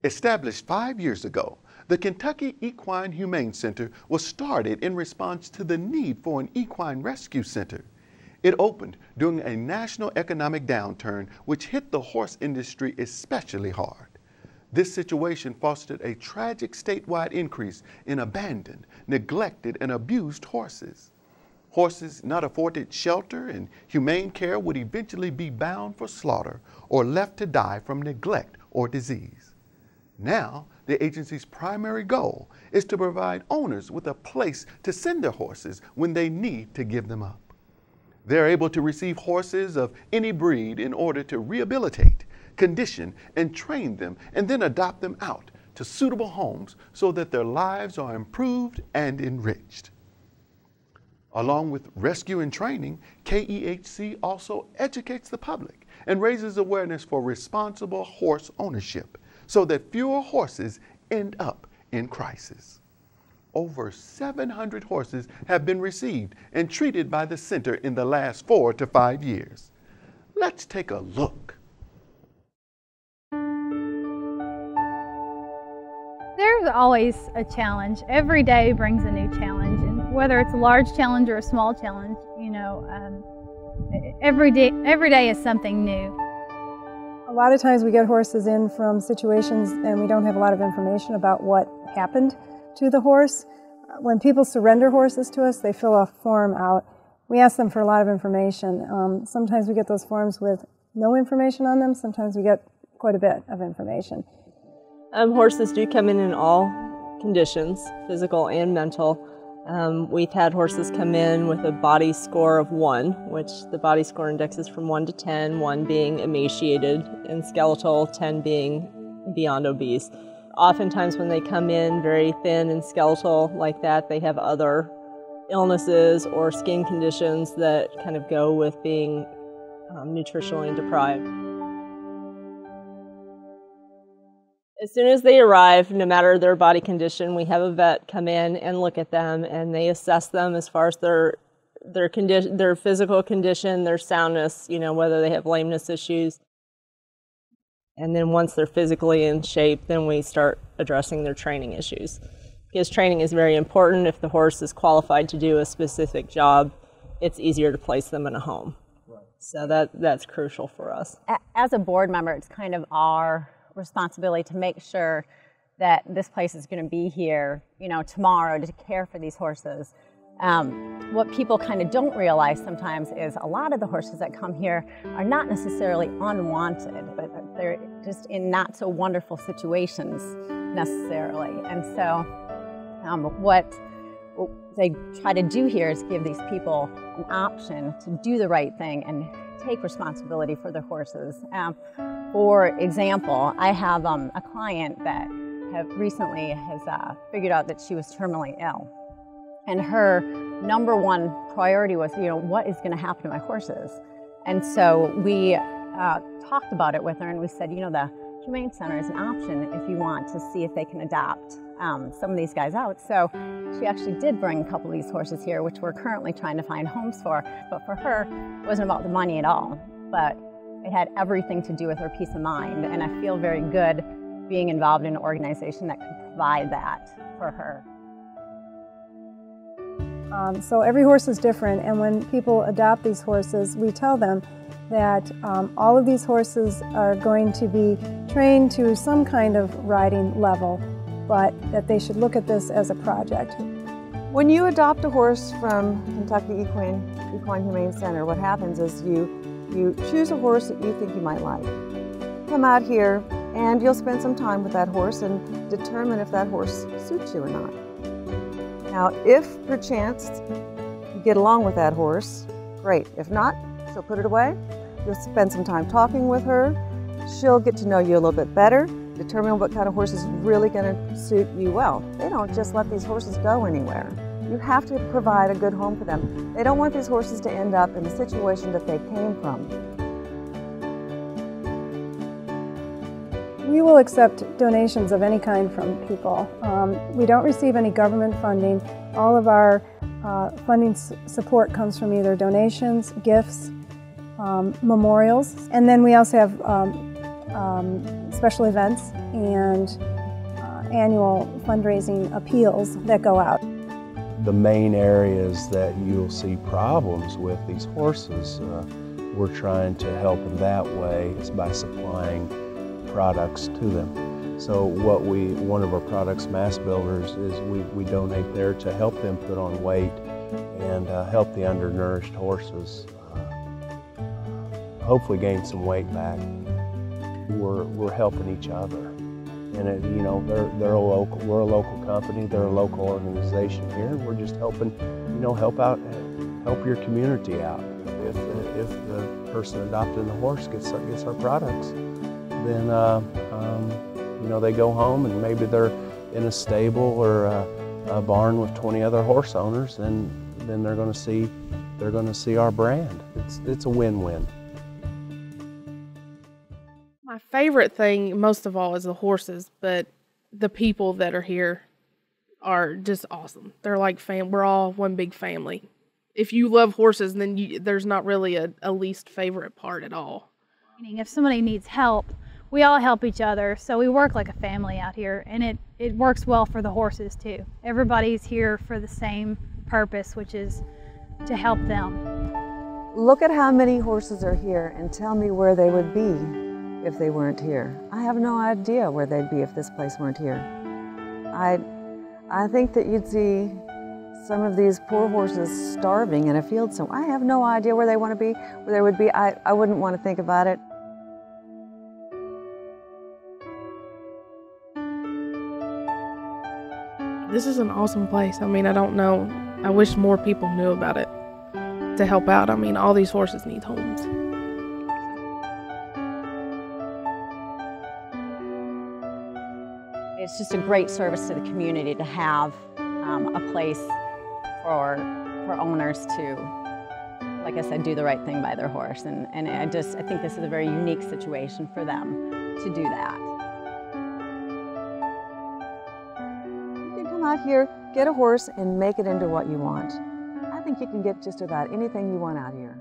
Established 5 years ago, the Kentucky Equine Humane Center was started in response to the need for an equine rescue center. It opened during a national economic downturn which hit the horse industry especially hard. This situation fostered a tragic statewide increase in abandoned, neglected, and abused horses. Horses not afforded shelter and humane care would eventually be bound for slaughter or left to die from neglect or disease. Now, the agency's primary goal is to provide owners with a place to send their horses when they need to give them up. They're able to receive horses of any breed in order to rehabilitate, condition, and train them, and then adopt them out to suitable homes so that their lives are improved and enriched. Along with rescue and training, KEHC also educates the public and raises awareness for responsible horse ownership so that fewer horses end up in crisis. Over 700 horses have been received and treated by the center in the last 4 to 5 years. Let's take a look. There's always a challenge. Every day brings a new challenge, and whether it's a large challenge or a small challenge, every day is something new. A lot of times we get horses in from situations and we don't have a lot of information about what happened to the horse. When people surrender horses to us, they fill a form out. We ask them for a lot of information. Sometimes we get those forms with no information on them. Sometimes we get quite a bit of information. Horses do come in all conditions, physical and mental. We've had horses come in with a body score of 1, which the body score indexes from 1 to 10, 1 being emaciated and skeletal, 10 being beyond obese. Oftentimes when they come in very thin and skeletal like that, they have other illnesses or skin conditions that kind of go with being nutritionally deprived. As soon as they arrive, no matter their body condition, we have a vet come in and look at them, and they assess them as far as their physical condition, their soundness, whether they have lameness issues. And then once they're physically in shape, then we start addressing their training issues. Because training is very important. If the horse is qualified to do a specific job, it's easier to place them in a home. Right. So that's crucial for us. As a board member, it's kind of our responsibility to make sure that this place is going to be here, tomorrow to care for these horses. What people kind of don't realize sometimes is a lot of the horses that come here are not necessarily unwanted, but they're just in not so wonderful situations necessarily. And so what they try to do here is give these people an option to do the right thing and take responsibility for their horses. For example, I have a client that recently has figured out that she was terminally ill. And her number one priority was, what is going to happen to my horses? And so we talked about it with her, and we said, the Humane Center is an option if you want to see if they can adopt some of these guys out. So she actually did bring a couple of these horses here, which we're currently trying to find homes for. But for her, it wasn't about the money at all, but it had everything to do with her peace of mind. And I feel very good being involved in an organization that could provide that for her. So every horse is different, and when people adopt these horses, we tell them that all of these horses are going to be trained to some kind of riding level, but that they should look at this as a project. When you adopt a horse from Kentucky Equine Humane Center, what happens is you choose a horse that you think you might like. Come out here and you'll spend some time with that horse and determine if that horse suits you or not. Now, if perchance you get along with that horse, great. If not, she'll put it away. You'll spend some time talking with her. She'll get to know you a little bit better, determine what kind of horse is really going to suit you well. They don't just let these horses go anywhere. You have to provide a good home for them. They don't want these horses to end up in the situation that they came from. We will accept donations of any kind from people. We don't receive any government funding. All of our funding support comes from either donations, gifts, memorials, and then we also have special events and annual fundraising appeals that go out. The main areas that you'll see problems with these horses, we're trying to help in that way is by supplying products to them. So one of our products, Mass Builders, is we donate there to help them put on weight and help the undernourished horses hopefully gain some weight back. We're helping each other. And we're a local company, they're a local organization here. We're just helping, help your community out. If the person adopting the horse gets our products, then they go home and maybe they're in a stable or a barn with 20 other horse owners, and then they're going to see our brand. It's a win-win. My favorite thing, most of all, is the horses, but the people that are here are just awesome. They're like we're all one big family. If you love horses, then there's not really a least favorite part at all. If somebody needs help, we all help each other, so we work like a family out here, and it works well for the horses too. Everybody's here for the same purpose, which is to help them. Look at how many horses are here and tell me where they would be if they weren't here. I have no idea where they'd be if this place weren't here. I think that you'd see some of these poor horses starving in a field, so I have no idea where they want to be, where they would be. I wouldn't want to think about it. This is an awesome place. I don't know. I wish more people knew about it to help out. All these horses need homes. It's just a great service to the community to have a place for owners to, like I said, do the right thing by their horse. And I think this is a very unique situation for them to do that. You can come out here, get a horse, and make it into what you want. I think you can get just about anything you want out here.